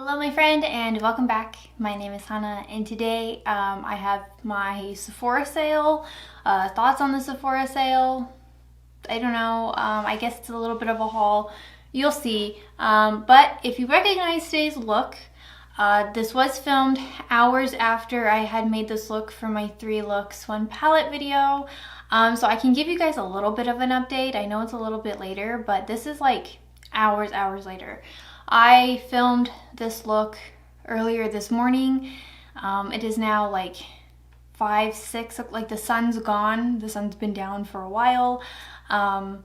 Hello my friend and welcome back. My name is Hannah and today I have my Sephora sale, thoughts on the Sephora sale. I don't know, I guess it's a little bit of a haul, you'll see. But if you recognize today's look, this was filmed hours after I had made this look for my 3 looks 1 palette video. So I can give you guys a little bit of an update. I know it's a little bit later, but this is like hours later. I filmed this look earlier this morning. It is now like 5, 6, like the sun's gone. The sun's been down for a while. And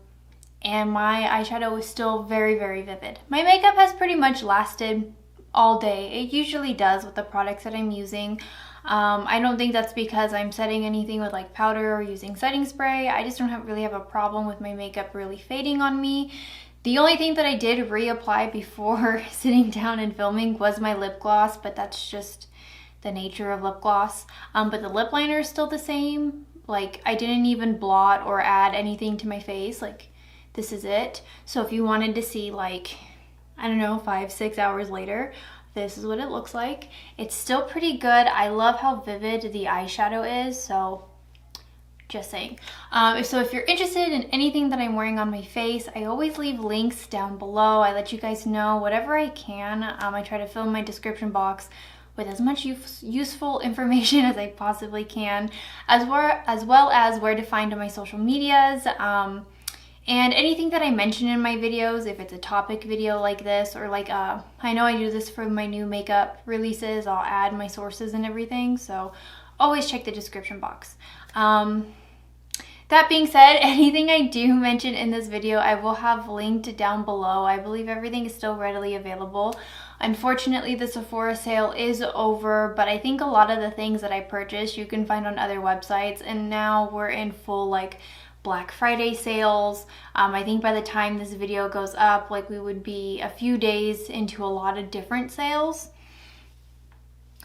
my eyeshadow is still very vivid. My makeup has pretty much lasted all day. It usually does with the products that I'm using. I don't think that's because I'm setting anything with like powder or using setting spray. I just don't really have a problem with my makeup really fading on me. The only thing that I did reapply before sitting down and filming was my lip gloss, but that's just the nature of lip gloss. But the lip liner is still the same. Like, I didn't even blot or add anything to my face. Like, this is it. So if you wanted to see, like, I don't know, 5, 6 hours later, this is what it looks like. It's still pretty good. I love how vivid the eyeshadow is, so just saying. So if you're interested in anything that I'm wearing on my face, I always leave links down below. I let you guys know whatever I can. I try to fill my description box with as much useful information as I possibly can, as well as where to find on my social medias. And anything that I mention in my videos, if it's a topic video like this, or like, I know I do this for my new makeup releases, I'll add my sources and everything, so always check the description box. That being said, anything I do mention in this video, I will have linked down below. I believe everything is still readily available. Unfortunately, the Sephora sale is over, but I think a lot of the things that I purchased you can find on other websites, and now we're in full like Black Friday sales. I think by the time this video goes up, like we would be a few days into a lot of different sales.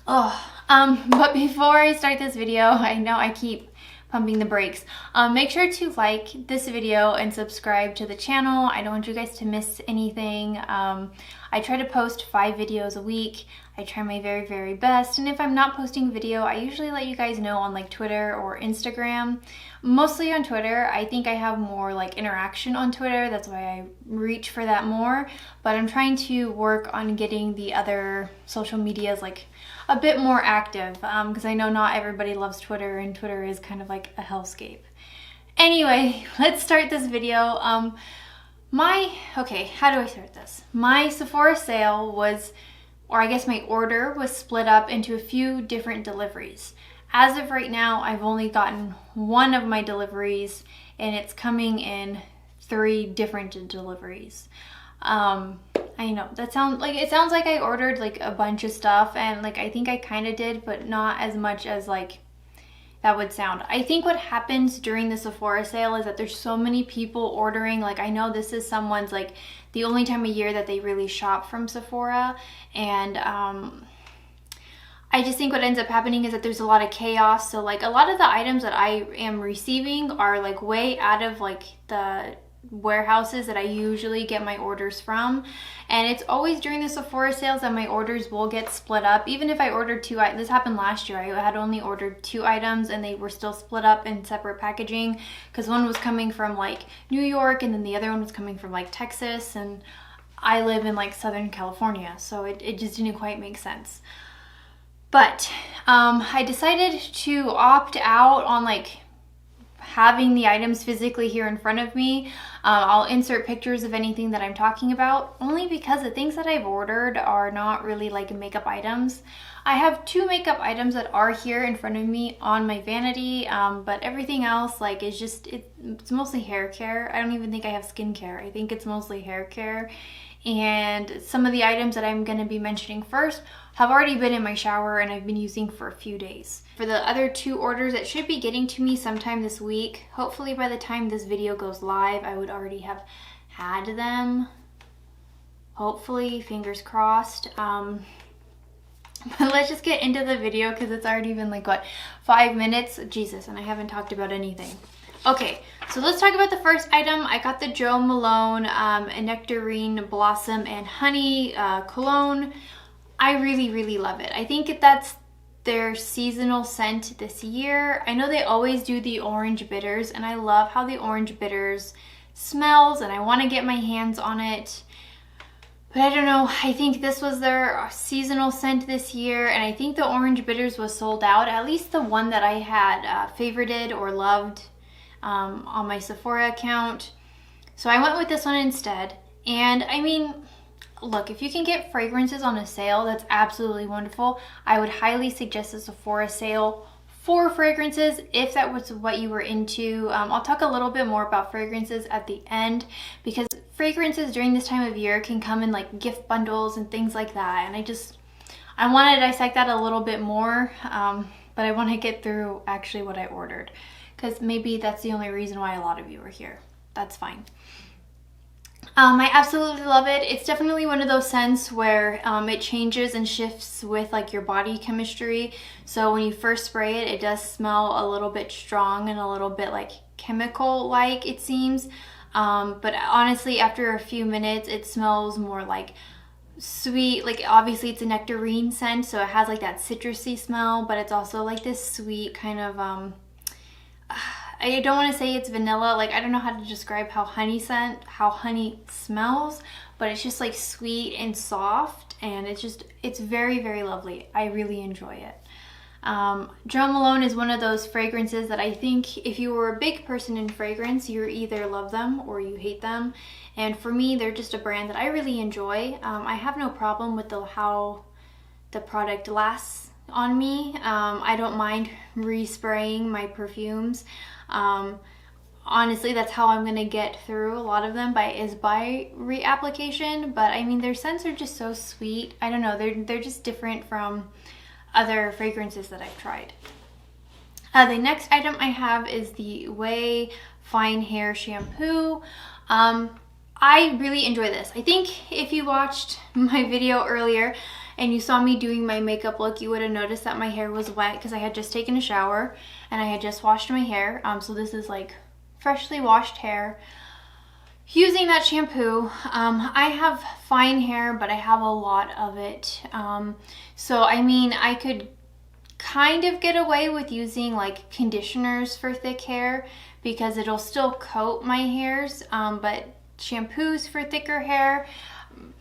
But before I start this video, I know I keep pumping the brakes. Make sure to like this video and subscribe to the channel. I don't want you guys to miss anything. I try to post 5 videos a week. I try my very best, and if I'm not posting video, I usually let you guys know on like Twitter or Instagram. Mostly on Twitter. I think I have more like interaction on Twitter, that's why I reach for that more, but I'm trying to work on getting the other social medias like a bit more active, because I know not everybody loves Twitter, and Twitter is kind of like a hellscape. Anyway, let's start this video. Okay, how do I start this? My Sephora sale was, or I guess my order was split up into a few different deliveries. As of right now, I've only gotten 1 of my deliveries, and it's coming in 3 different deliveries. I know that sounds like I ordered like a bunch of stuff, and like I think I kind of did, but not as much as like that would sound. I think what happens during the Sephora sale is that there's so many people ordering. Like, I know this is someone's like the only time of year that they really shop from Sephora, and I just think what ends up happening is that there's a lot of chaos. So like a lot of the items that I am receiving are like way out of like the warehouses that I usually get my orders from, and it's always during the Sephora sales that my orders will get split up. Even if I ordered 2 items, this happened last year, I had only ordered 2 items and they were still split up in separate packaging, because one was coming from like New York and then the other one was coming from like Texas, and I live in like Southern California, so it just didn't quite make sense. But I decided to opt out on like having the items physically here in front of me. I'll insert pictures of anything that I'm talking about, only because the things that I've ordered are not really like makeup items. I have 2 makeup items that are here in front of me on my vanity, but everything else like is just, it's mostly hair care. I don't even think I have skincare. I think it's mostly hair care. And some of the items that I'm going to be mentioning first have already been in my shower and I've been using for a few days. For the other 2 orders that should be getting to me sometime this week, hopefully by the time this video goes live, I would already have had them. Hopefully, fingers crossed. But let's just get into the video because it's already been like, what, 5 minutes? Jesus, and I haven't talked about anything. Okay, so let's talk about the first item. I got the Jo Malone a Nectarine Blossom and Honey cologne. I really, really love it. I think that's their seasonal scent this year. I know they always do the orange bitters, and I love how the orange bitters smells, and I want to get my hands on it. But I don't know, I think this was their seasonal scent this year, and I think the orange bitters was sold out, at least the one that I had favorited or loved on my Sephora account. So I went with this one instead. And I mean, look, if you can get fragrances on a sale, that's absolutely wonderful. I would highly suggest a Sephora sale for fragrances if that was what you were into. I'll talk a little bit more about fragrances at the end, because fragrances during this time of year can come in like gift bundles and things like that, and I want to dissect that a little bit more, but I want to get through actually what I ordered, because maybe that's the only reason why a lot of you are here. That's fine. I absolutely love it. It's definitely one of those scents where it changes and shifts with like your body chemistry. So when you first spray it, it does smell a little bit strong and a little bit like chemical-like, it seems. But honestly, after a few minutes, it smells more like sweet. Like obviously it's a nectarine scent, so it has like that citrusy smell, but it's also like this sweet kind of I don't want to say it's vanilla, like I don't know how to describe how honey smells, but it's just like sweet and soft, and it's very, very lovely. I really enjoy it. Jo Malone is one of those fragrances that I think if you were a big person in fragrance, you either love them or you hate them. And for me, they're just a brand that I really enjoy. I have no problem with how the product lasts on me. I don't mind respraying my perfumes. Honestly, that's how I'm gonna get through a lot of them by reapplication. But I mean, their scents are just so sweet. I don't know, they're just different from other fragrances that I've tried. The next item I have is the Whey Fine Hair Shampoo. I really enjoy this. I think if you watched my video earlier and you saw me doing my makeup look, you would have noticed that my hair was wet because I had just taken a shower and I had just washed my hair. So this is like freshly washed hair. Using that shampoo, I have fine hair, but I have a lot of it. So I mean, I could kind of get away with using like conditioners for thick hair because it'll still coat my hairs, but shampoos for thicker hair,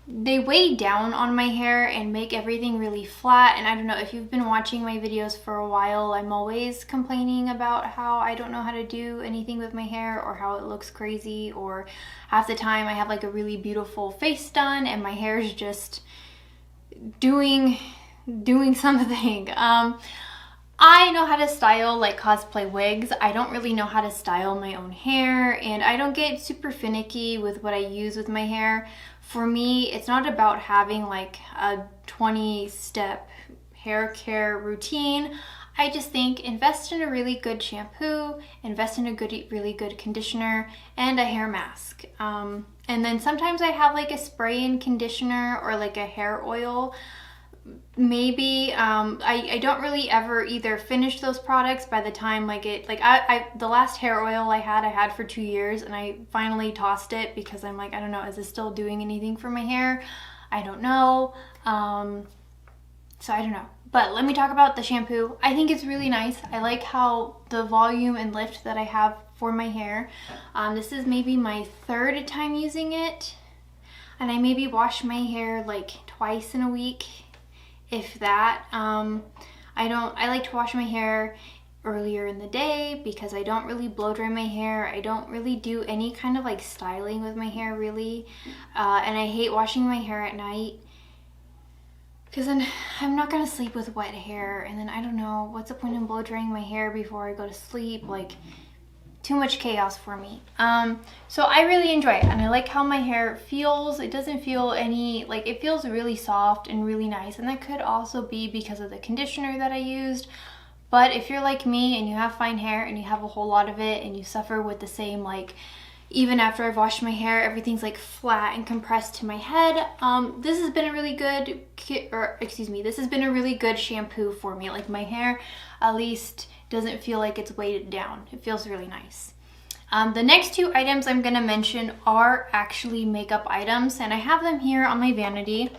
they weigh down on my hair and make everything really flat. And I don't know, if you've been watching my videos for a while, I'm always complaining about how I don't know how to do anything with my hair, or how it looks crazy, or half the time I have like a really beautiful face done and my hair is just doing something. I know how to style like cosplay wigs. I don't really know how to style my own hair, and I don't get super finicky with what I use with my hair. For me, it's not about having like a 20-step hair care routine. I just think invest in a really good shampoo, invest in a really good conditioner, and a hair mask. And then sometimes I have like a spray-in conditioner or like a hair oil. Maybe I don't really ever either finish those products by the time the last hair oil I had for 2 years, and I finally tossed it because I'm like, I don't know, is this still doing anything for my hair? I don't know. So I don't know. But let me talk about the shampoo. I think it's really nice. I like how the volume and lift that I have for my hair. This is maybe my 3rd time using it, and I maybe wash my hair like twice in a week, if that. I like to wash my hair earlier in the day because I don't really blow dry my hair. I don't really do any kind of like styling with my hair really. And I hate washing my hair at night because then I'm not gonna sleep with wet hair, and then I don't know, what's the point in blow drying my hair before I go to sleep? Like, too much chaos for me. So I really enjoy it, and I like how my hair feels. It doesn't feel it feels really soft and really nice, and that could also be because of the conditioner that I used. But if you're like me and you have fine hair and you have a whole lot of it and you suffer with the same, like, even after I've washed my hair, everything's like flat and compressed to my head, this has been a really good, this has been a really good shampoo for me. Like, my hair at least doesn't feel like it's weighted down. It feels really nice. The next 2 items I'm gonna mention are actually makeup items, and I have them here on my vanity.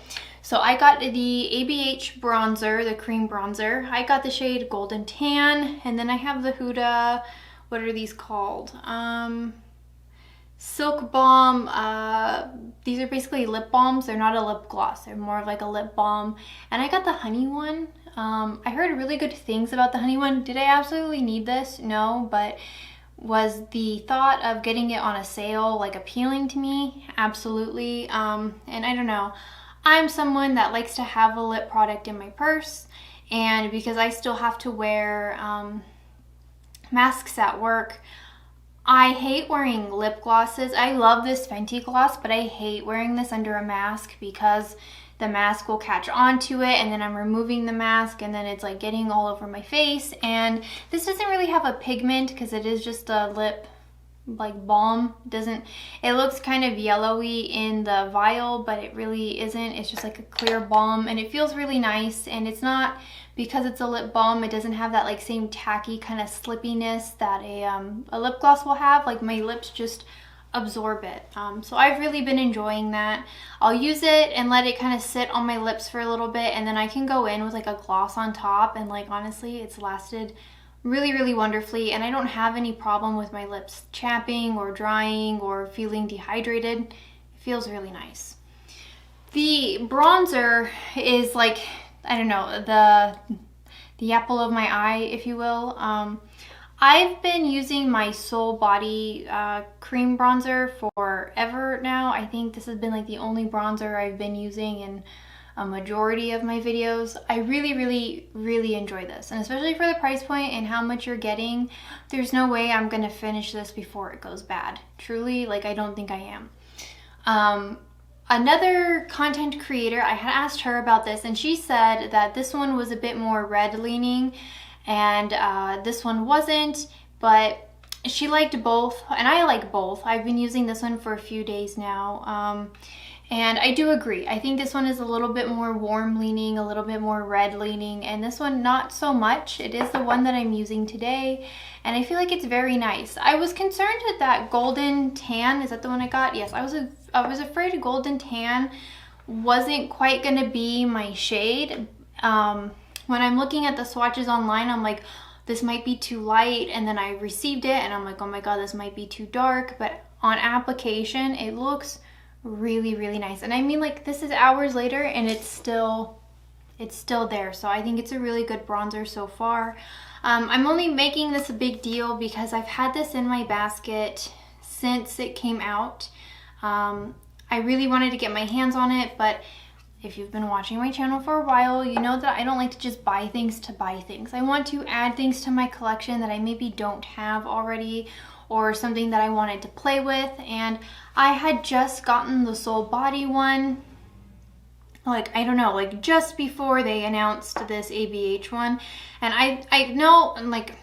So I got the ABH bronzer, the cream bronzer. I got the shade Golden Tan, and then I have the Huda, what are these called? Silk Balm. These are basically lip balms. They're not a lip gloss. They're more of like a lip balm. And I got the honey one. I heard really good things about the honey one. Did I absolutely need this? No, but was the thought of getting it on a sale like appealing to me? Absolutely. And I don't know. I'm someone that likes to have a lip product in my purse, and because I still have to wear masks at work, I hate wearing lip glosses. I love this Fenty gloss, but I hate wearing this under a mask because the mask will catch onto it, and then I'm removing the mask, and then it's like getting all over my face. And this doesn't really have a pigment because it is just a lip like balm. It looks kind of yellowy in the vial, but it really isn't. It's just like a clear balm, and it feels really nice. And it's not, because it's a lip balm, it doesn't have that like same tacky kind of slippiness that a lip gloss will have. Like my lips just absorb it. So I've really been enjoying that. I'll use it and let it kind of sit on my lips for a little bit, and then I can go in with like a gloss on top, and like honestly it's lasted really wonderfully, and I don't have any problem with my lips chapping or drying or feeling dehydrated. It feels really nice. The bronzer is like, I don't know, the apple of my eye, if you will. I've been using my Soul Body cream bronzer forever now. I think this has been like the only bronzer I've been using in a majority of my videos. I really enjoy this, and especially for the price point and how much you're getting, there's no way I'm gonna finish this before it goes bad. Truly, like I don't think I am. Another content creator, I had asked her about this, and she said that this one was a bit more red leaning, and this one wasn't, but she liked both, and I like both. I've been using this one for a few days now. And I do agree. I think this one is a little bit more warm leaning, a little bit more red leaning, and this one not so much. It is the one that I'm using today, and I feel like it's very nice. I was concerned with that Golden Tan. Is that the one I got? Yes, I was afraid Golden Tan wasn't quite gonna be my shade. When I'm looking at the swatches online, I'm like, this might be too light, and then I received it and I'm like, oh my god, this might be too dark. But on application, it looks really nice. And I mean, like, this is hours later and it's still there. So I think it's a really good bronzer so far. I'm only making this a big deal because I've had this in my basket since it came out. I really wanted to get my hands on it, but if you've been watching my channel for a while, you know that I don't like to just buy things to buy things. I want to add things to my collection that I maybe don't have already, or something that I wanted to play with. And I had just gotten the Soul Body one, like, I don't know, like just before they announced this ABH one. And I know, like,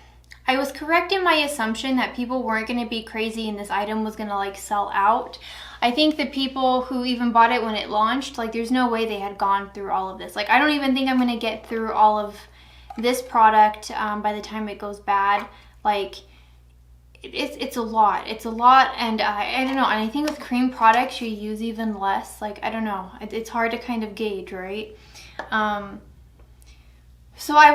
I was correct in my assumption that people weren't gonna be crazy and this item was gonna like sell out. I think the people who even bought it when it launched, like, there's no way they had gone through all of this. Like, I don't even think I'm gonna get through all of this product by the time it goes bad. Like, it's a lot. It's a lot, and I don't know. And I think with cream products, you use even less. Like, I don't know. It's hard to kind of gauge, right? So I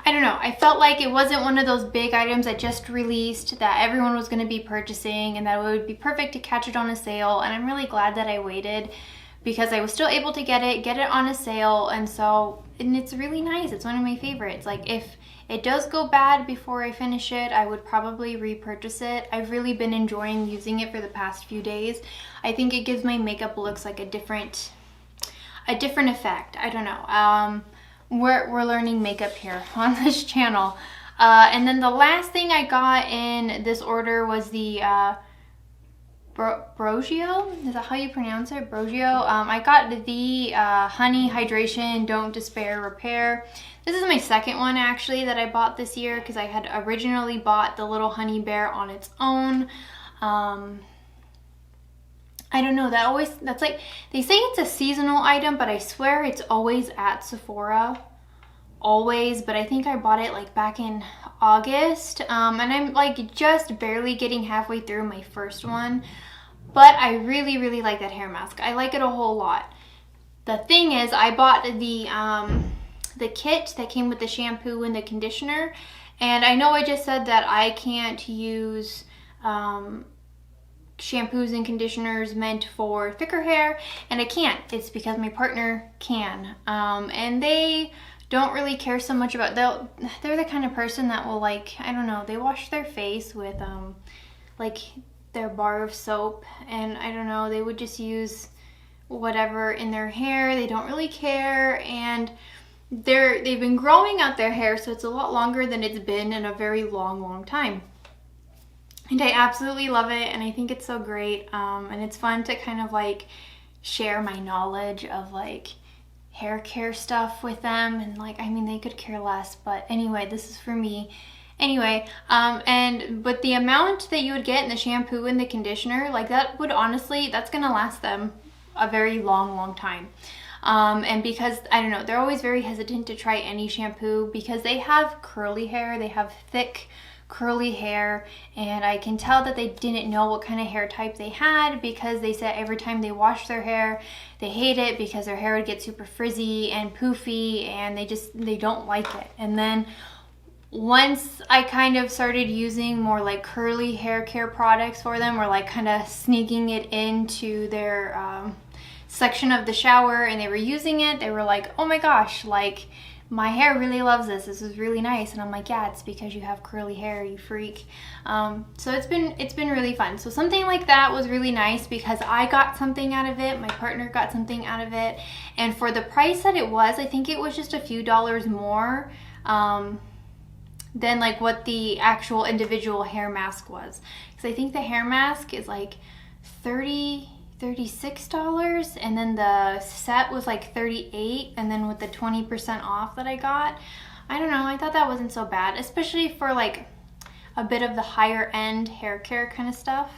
don't know. I felt like it wasn't one of those big items that just released that everyone was going to be purchasing, and that it would be perfect to catch it on a sale. And I'm really glad that I waited, because I was still able to get it on a sale. And it's really nice. It's one of my favorites. Like, if it does go bad before I finish it, I would probably repurchase it. I've really been enjoying using it for the past few days. I think it gives my makeup looks like a different effect. I don't know. We're learning makeup here on this channel. And then the last thing I got in this order was the Brogio. Is that how you pronounce it? Brogio. I got the Honey Hydration Don't Despair Repair. This is my second one actually that I bought this year, because I had originally bought the little honey bear on its own. I don't know, that's like, they say it's a seasonal item, but I swear it's always at Sephora. Always. But I think I bought it like back in August. And I'm like just barely getting halfway through my first one. But I really like that hair mask. I like it a whole lot. the thing is, I bought the kit that came with the shampoo and the conditioner, and I know I just said that I can't use shampoos and conditioners meant for thicker hair, and I can't. It's because my partner can, and they don't really care so much about, they're the kind of person that will, like, I don't know, they wash their face with like their bar of soap, and I don't know, they would just use whatever in their hair. They don't really care, and they've been growing out their hair, so it's a lot longer than it's been in a very long time. And I absolutely love it, and I think it's so great, and it's fun to kind of like share my knowledge of like hair care stuff with them, and like, I mean, they could care less, but anyway, this is for me. Anyway, but the amount that you would get in the shampoo and the conditioner, like that would honestly, that's gonna last them a very long time. And because, I don't know, they're always very hesitant to try any shampoo because they have curly hair, they have thick curly hair, and I can tell that they didn't know what kind of hair type they had, because they said every time they wash their hair they hate it because their hair would get super frizzy and poofy, and they don't like it. And then once I kind of started using more like curly hair care products for them, or like kind of sneaking it into their section of the shower, and they were using it, they were like, oh my gosh, like my hair really loves this. This is really nice. And I'm like, yeah, it's because you have curly hair, you freak. So it's been really fun. So something like that was really nice because I got something out of it, my partner got something out of it, and for the price that it was, I think it was just a few dollars more than like what the actual individual hair mask was. Because I think the hair mask is like $36, and then the set was like $38, and then with the 20% off that I got, I don't know, I thought that wasn't so bad, especially for like a bit of the higher end hair care kind of stuff.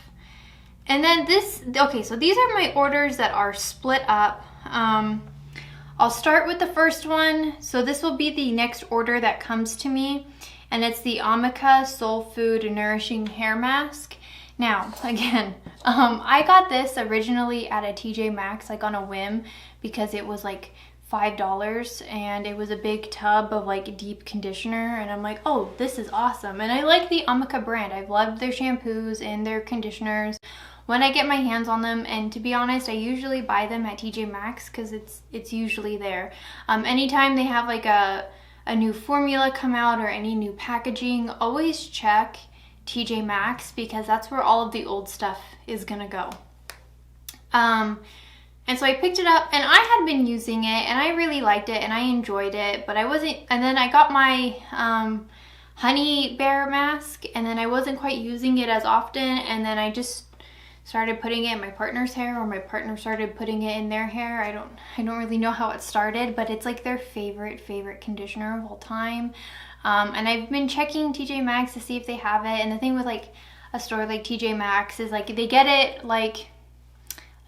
And then okay, so these are my orders that are split up. I'll start with the first one. So this will be the next order that comes to me, and it's the Amica Soul Food Nourishing Hair Mask. Now, again, I got this originally at a TJ Maxx, like on a whim, because it was like $5, and it was a big tub of like deep conditioner, and I'm like, oh, this is awesome. And I like the Amica brand. I've loved their shampoos and their conditioners when I get my hands on them, and to be honest, I usually buy them at TJ Maxx because it's usually there. Anytime they have like a new formula come out or any new packaging, always check TJ Maxx because that's where all of the old stuff is gonna go. And so I picked it up, and I had been using it, and I really liked it, and I enjoyed it, but I wasn't, and then I got my honey bear mask, and then I wasn't quite using it as often, and then I just started putting it in my partner's hair, or my partner started putting it in their hair. I don't really know how it started, but it's like their favorite conditioner of all time. And I've been checking TJ Maxx to see if they have it, and the thing with like a store like TJ Maxx is like they get it like,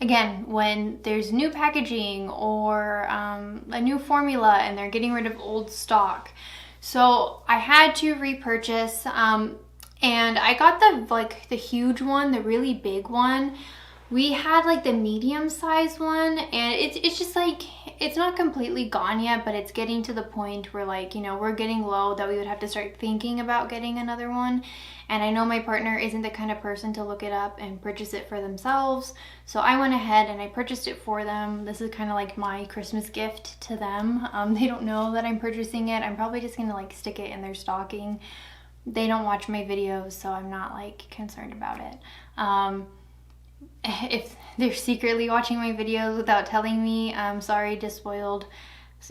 again, when there's new packaging or a new formula and they're getting rid of old stock. So I had to repurchase, and I got the huge one, the really big one. We had like the medium size one, and it's just like, it's not completely gone yet, but it's getting to the point where, like, you know, we're getting low that we would have to start thinking about getting another one. And I know my partner isn't the kind of person to look it up and purchase it for themselves, so I went ahead and I purchased it for them. This is kind of like my Christmas gift to them. They don't know that I'm purchasing it. I'm probably just gonna like stick it in their stocking. They don't watch my videos, so I'm not like concerned about it. If they're secretly watching my videos without telling me, I'm sorry, just spoiled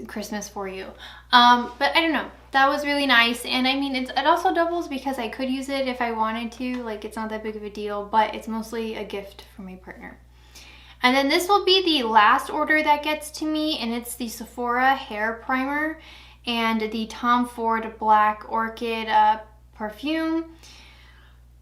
Christmas for you. But I don't know, that was really nice. And I mean, it also doubles because I could use it if I wanted to, like it's not that big of a deal, but it's mostly a gift for my partner. And then this will be the last order that gets to me, and it's the Sephora hair primer and the Tom Ford Black Orchid perfume.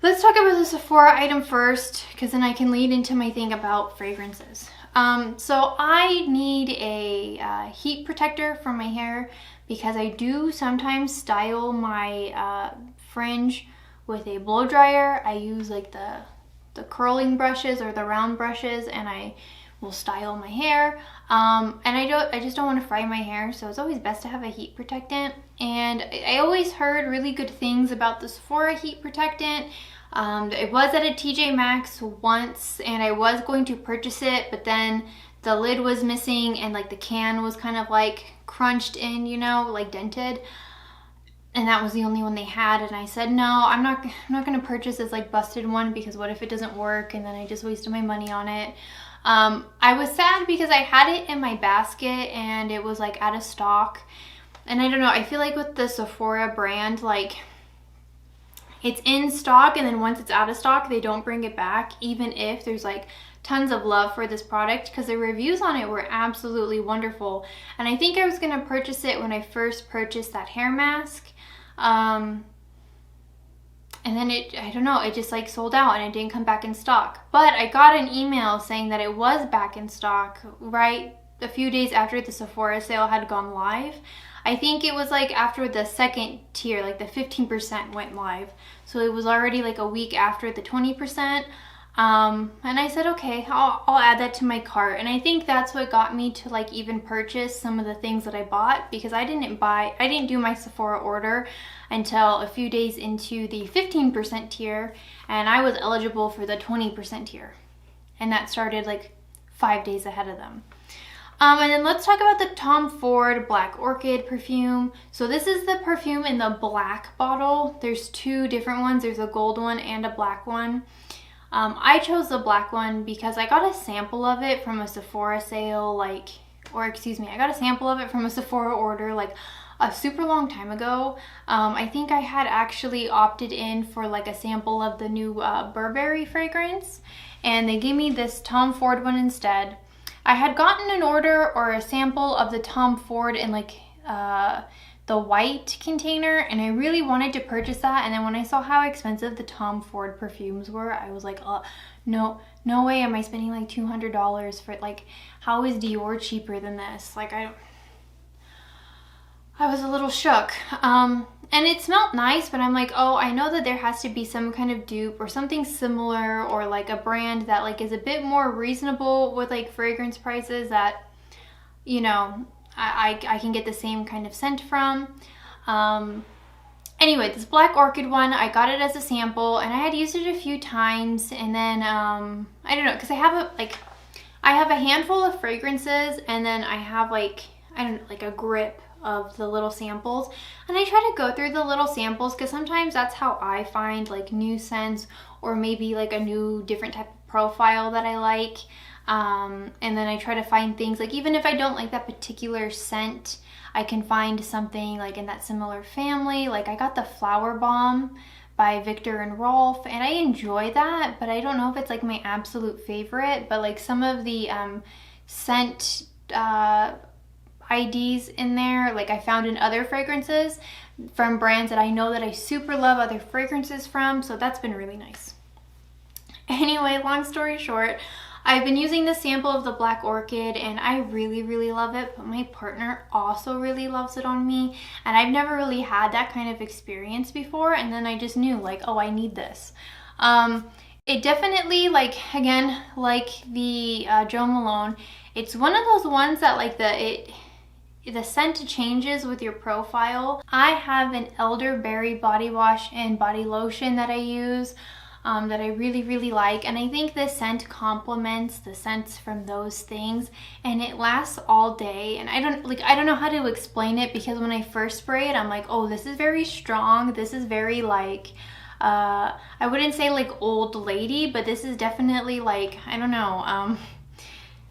Let's talk about the Sephora item first, because then I can lead into my thing about fragrances. So I need a heat protector for my hair because I do sometimes style my fringe with a blow dryer. I use like the curling brushes or the round brushes, and I will style my hair. And I just don't want to fry my hair, so it's always best to have a heat protectant. And I always heard really good things about the Sephora heat protectant. It was at a TJ Maxx once, and I was going to purchase it, but then the lid was missing and like the can was kind of like crunched in, you know, like dented. And that was the only one they had, and I said, no, I'm not gonna purchase this like busted one, because what if it doesn't work and then I just wasted my money on it. I was sad because I had it in my basket and it was like out of stock. And I don't know, I feel like with the Sephora brand, like it's in stock, and then once it's out of stock, they don't bring it back, even if there's like tons of love for this product, because the reviews on it were absolutely wonderful. And I think I was gonna purchase it when I first purchased that hair mask. And then I don't know, it just like sold out and it didn't come back in stock. But I got an email saying that it was back in stock right a few days after the Sephora sale had gone live. I think it was like after the second tier, like the 15% went live. So it was already like a week after the 20%. And I said, okay, I'll add that to my cart. And I think that's what got me to like even purchase some of the things that I bought, because I didn't do my Sephora order until a few days into the 15% tier, and I was eligible for the 20% tier. And that started like 5 days ahead of them. And then let's talk about the Tom Ford Black Orchid perfume. So this is the perfume in the black bottle. There's two different ones. There's a gold one and a black one. I chose the black one because I got a sample of it from a Sephora sale, I got a sample of it from a Sephora order like a super long time ago. I think I had actually opted in for like a sample of the new Burberry fragrance, and they gave me this Tom Ford one instead. I had gotten an order or a sample of the Tom Ford in like the white container, and I really wanted to purchase that. And then when I saw how expensive the Tom Ford perfumes were, I was like, oh, no way am I spending like $200 for it. Like, how is Dior cheaper than this? Like, I was a little shook. And it smelled nice, but I'm like, oh, I know that there has to be some kind of dupe or something similar, or like a brand that like is a bit more reasonable with like fragrance prices that, you know, I can get the same kind of scent from. Anyway, this Black Orchid one, I got it as a sample, and I had used it a few times, and then I don't know, because I have a handful of fragrances, and then I have like, I don't know, like a grip of the little samples, and I try to go through the little samples because sometimes that's how I find like new scents, or maybe like a new different type of profile that I like. And then I try to find things like, even if I don't like that particular scent, I can find something like in that similar family. Like I got the Flower Bomb by Viktor and Rolf, and I enjoy that, but I don't know if it's like my absolute favorite. But like some of the scent IDs in there, like I found in other fragrances from brands that I know that I super love other fragrances from, so that's been really nice. Anyway, long story short, I've been using the sample of the Black Orchid, and I really, really love it, but my partner also really loves it on me, and I've never really had that kind of experience before, and then I just knew like, oh, I need this. It definitely, like, again, like the Jo Malone, it's one of those ones that like the scent changes with your profile. I have an elderberry body wash and body lotion that I use that I really, really like, and I think the scent complements the scents from those things, and it lasts all day. And I don't know how to explain it, because when I first spray it, I'm like, oh, this is very strong, this is very like I wouldn't say like old lady, but this is definitely like, I don't know,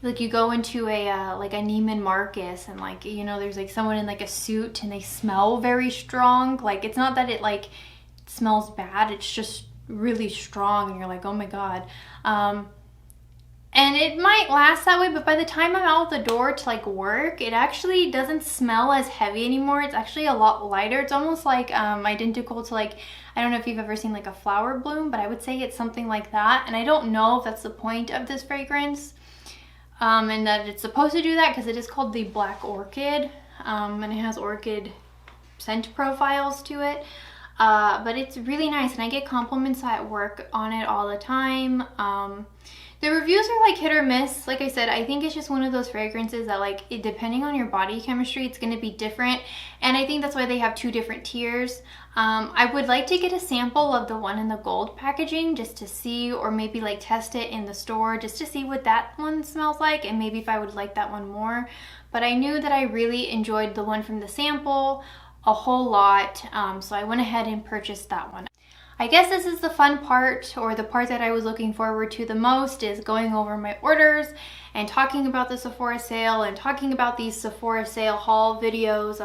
like you go into a like a Neiman Marcus, and like, you know, there's like someone in like a suit and they smell very strong. Like, it's not that it like smells bad, it's just really strong, and you're like, oh my god. And it might last that way, but by the time I'm out the door to like work, it actually doesn't smell as heavy anymore. It's actually a lot lighter. It's almost like identical to like, I don't know if you've ever seen like a flower bloom, but I would say it's something like that. And I don't know if that's the point of this fragrance, and that it's supposed to do that, because it is called the Black Orchid, and it has orchid scent profiles to it. but it's really nice, and I get compliments at work on it all the time. The reviews are like hit or miss. Like I said, I think it's just one of those fragrances that, like, depending on your body chemistry, it's going to be different. And I think that's why they have 2 different tiers. I would like to get a sample of the one in the gold packaging just to see, or maybe like test it in the store just to see what that one smells like, and maybe if I would like that one more. But I knew that I really enjoyed the one from the sample a whole lot, so I went ahead and purchased that one. I guess this is the fun part, or the part that I was looking forward to the most, is going over my orders and talking about the Sephora sale and talking about these Sephora sale haul videos.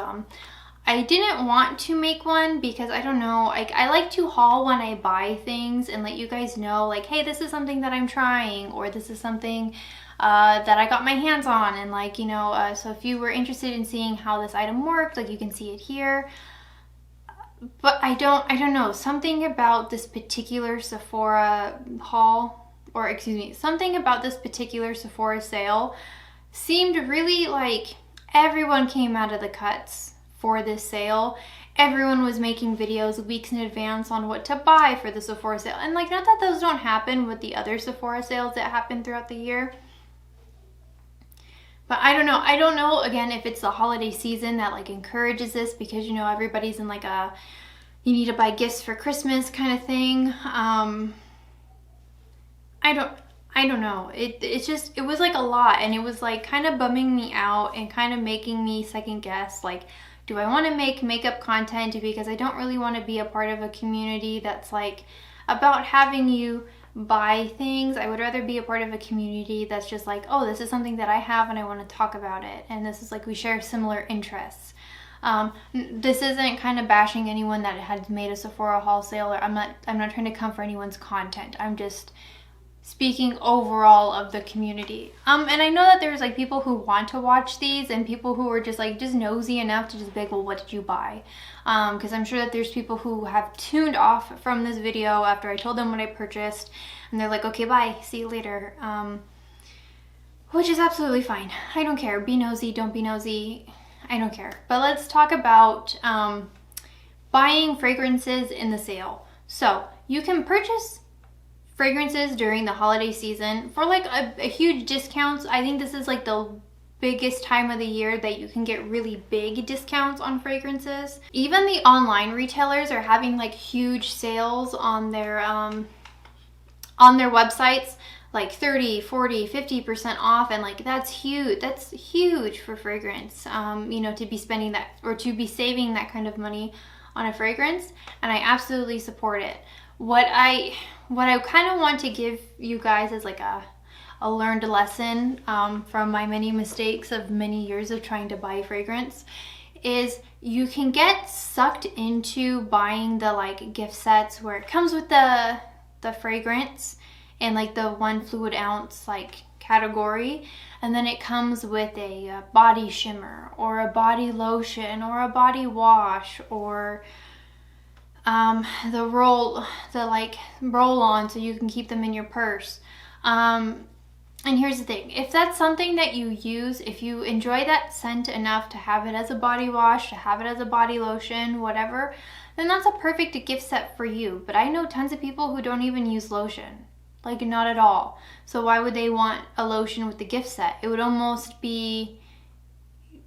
I didn't want to make one because I don't know, I like to haul when I buy things and let you guys know, like, hey, this is something that I'm trying, or this is something that I got my hands on, and like, you know, so if you were interested in seeing how this item worked, like, you can see it here. But I don't know, something about this particular Sephora haul, or excuse me, something about this particular Sephora sale seemed really like everyone came out of the cuts for this sale. Everyone was making videos weeks in advance on what to buy for the Sephora sale. And like, not that those don't happen with the other Sephora sales that happen throughout the year. But I don't know, again, if it's the holiday season that like encourages this, because, you know, everybody's in like a, you need to buy gifts for Christmas kind of thing. I don't know. It's just, it was like a lot, and it was like kind of bumming me out and kind of making me second guess, like, do I want to make makeup content? Because I don't really want to be a part of a community that's like about having you buy things. I would rather be a part of a community that's just like, oh, this is something that I have and I want to talk about it, and this is like, we share similar interests. This isn't kind of bashing anyone that had made a Sephora haul sale, or I'm not trying to come for anyone's content. I'm just speaking overall of the community. And I know that there's like people who want to watch these, and people who are just like just nosy enough to just be like, well, what did you buy? Because I'm sure that there's people who have tuned off from this video after I told them what I purchased, and they're like, okay, bye, see you later. Which is absolutely fine. I don't care. Be nosy, don't be nosy. I don't care. But let's talk about buying fragrances in the sale. So you can purchase fragrances during the holiday season for like a huge discounts. I think this is like the biggest time of the year that you can get really big discounts on fragrances. Even the online retailers are having like huge sales on their websites, like 30, 40, 50% off, and like that's huge for fragrance. You know, to be spending that, or to be saving that kind of money on a fragrance, and I absolutely support it. What I kind of want to give you guys is like a learned lesson from my many mistakes of many years of trying to buy fragrance, is you can get sucked into buying the like gift sets where it comes with the fragrance and like the 1 fluid ounce like category, and then it comes with a body shimmer or a body lotion or a body wash, or the roll on so you can keep them in your purse. And here's the thing, if that's something that you use, if you enjoy that scent enough to have it as a body wash, to have it as a body lotion, whatever, then that's a perfect gift set for you. But I know tons of people who don't even use lotion, like not at all. So why would they want a lotion with the gift set? It would almost be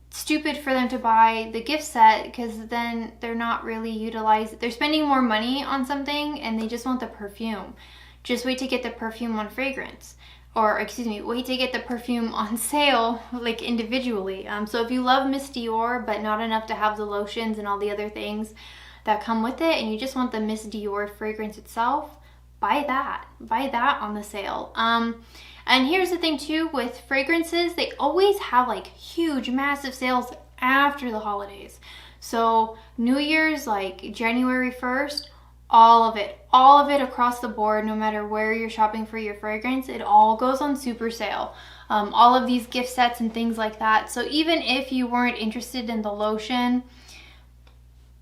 stupid for them to buy the gift set, because then they're not really utilizing, they're spending more money on something and they just want the perfume. Just wait to get the perfume on fragrance, or excuse me, wait to get the perfume on sale, like individually. So if you love Miss Dior but not enough to have the lotions and all the other things that come with it, and you just want the Miss Dior fragrance itself, buy that on the sale. And here's the thing too, with fragrances, they always have like huge, massive sales after the holidays. So New Year's, like January 1st, all of it across the board, no matter where you're shopping for your fragrance, it all goes on super sale. All of these gift sets and things like that. So even if you weren't interested in the lotion,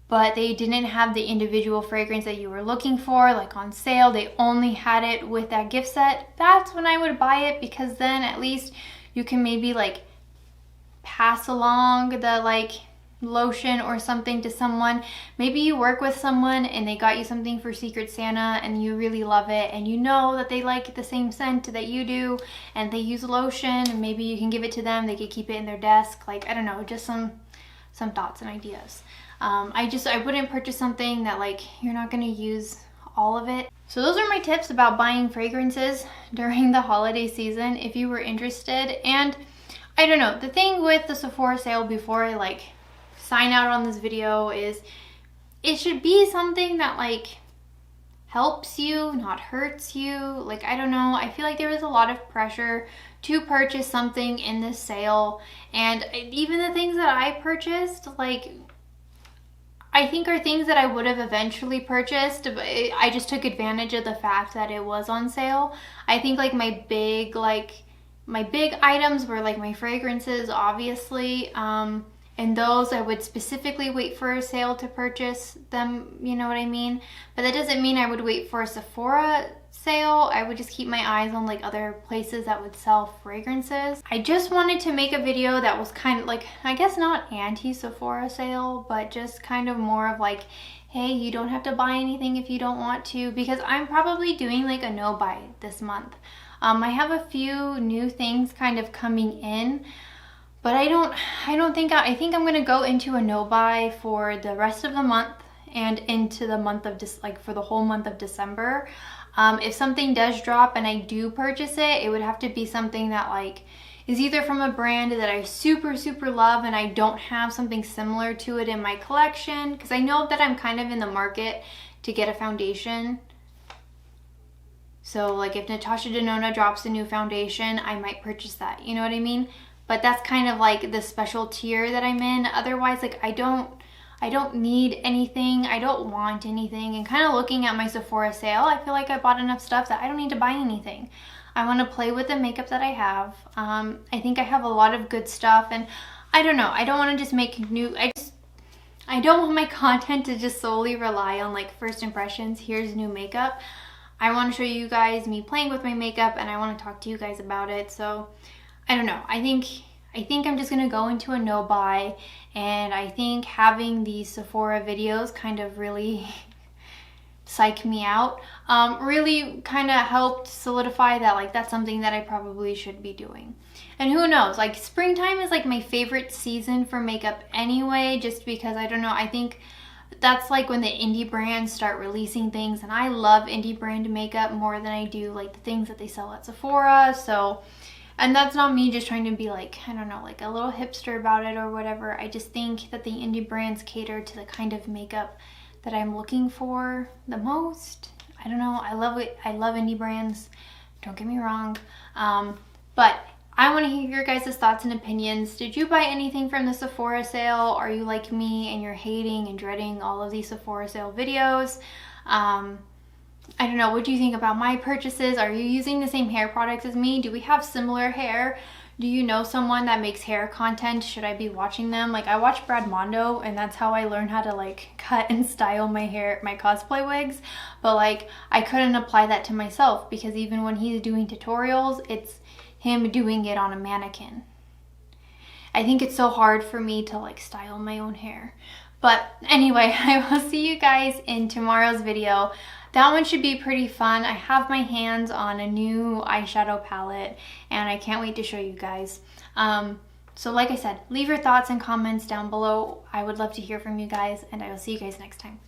but they didn't have the individual fragrance that you were looking for, like on sale, they only had it with that gift set, that's when I would buy it, because then at least you can maybe like pass along the like lotion or something to someone. Maybe you work with someone and they got you something for Secret Santa and you really love it, and you know that they like the same scent that you do and they use lotion, and maybe you can give it to them. They could keep it in their desk. Like, I don't know, just some thoughts and ideas. I wouldn't purchase something that like you're not going to use all of it. So those are my tips about buying fragrances during the holiday season if you were interested. And I don't know, the thing with the Sephora sale before I like sign out on this video is it should be something that like helps you, not hurts you. Like, I don't know, I feel like there was a lot of pressure to purchase something in this sale, and even the things that I purchased, like, I think are things that I would have eventually purchased, but I just took advantage of the fact that it was on sale. I think like my big items were like my fragrances, obviously, and those I would specifically wait for a sale to purchase them, you know what I mean? But that doesn't mean I would wait for a Sephora sale. I would just keep my eyes on like other places that would sell fragrances. I just wanted to make a video that was kind of like, I guess not anti-Sephora sale, but just kind of more of like, hey, you don't have to buy anything if you don't want to, because I'm probably doing like a no buy this month. I have a few new things kind of coming in, but I think I'm gonna go into a no buy for the rest of the month and into the month of for the whole month of December. If something does drop and I do purchase it, it would have to be something that like is either from a brand that I super love and I don't have something similar to it in my collection, because I know that I'm kind of in the market to get a foundation. So like if Natasha Denona drops a new foundation, I might purchase that, you know what I mean? But that's kind of like the special tier that I'm in. Otherwise, like I don't need anything, I don't want anything. And kind of looking at my Sephora sale, I feel like I bought enough stuff that I don't need to buy anything. I want to play with the makeup that I have. I think I have a lot of good stuff, and I don't know, I don't want to just make new, I don't want my content to just solely rely on like first impressions, here's new makeup. I want to show you guys me playing with my makeup, and I want to talk to you guys about it. So I don't know, I think I'm just gonna go into a no buy, and I think having these Sephora videos kind of really psych me out, really kind of helped solidify that like that's something that I probably should be doing. And who knows, like springtime is like my favorite season for makeup anyway, just because I don't know, I think that's like when the indie brands start releasing things, and I love indie brand makeup more than I do like the things that they sell at Sephora. So, and that's not me just trying to be like, I don't know, like a little hipster about it or whatever. I just think that the indie brands cater to the kind of makeup that I'm looking for the most. I don't know, I love it. I love indie brands, don't get me wrong. But I want to hear your guys' thoughts and opinions. Did you buy anything from the Sephora sale? Are you like me and you're hating and dreading all of these Sephora sale videos? I don't know, what do you think about my purchases? Are you using the same hair products as me? Do we have similar hair? Do you know someone that makes hair content? Should I be watching them? Like, I watch Brad Mondo, and that's how I learned how to like cut and style my hair, my cosplay wigs. But like, I couldn't apply that to myself, because even when he's doing tutorials, it's him doing it on a mannequin. I think it's so hard for me to like style my own hair. But anyway, I will see you guys in tomorrow's video. That one should be pretty fun. I have my hands on a new eyeshadow palette, and I can't wait to show you guys. So like I said, leave your thoughts and comments down below. I would love to hear from you guys, and I will see you guys next time.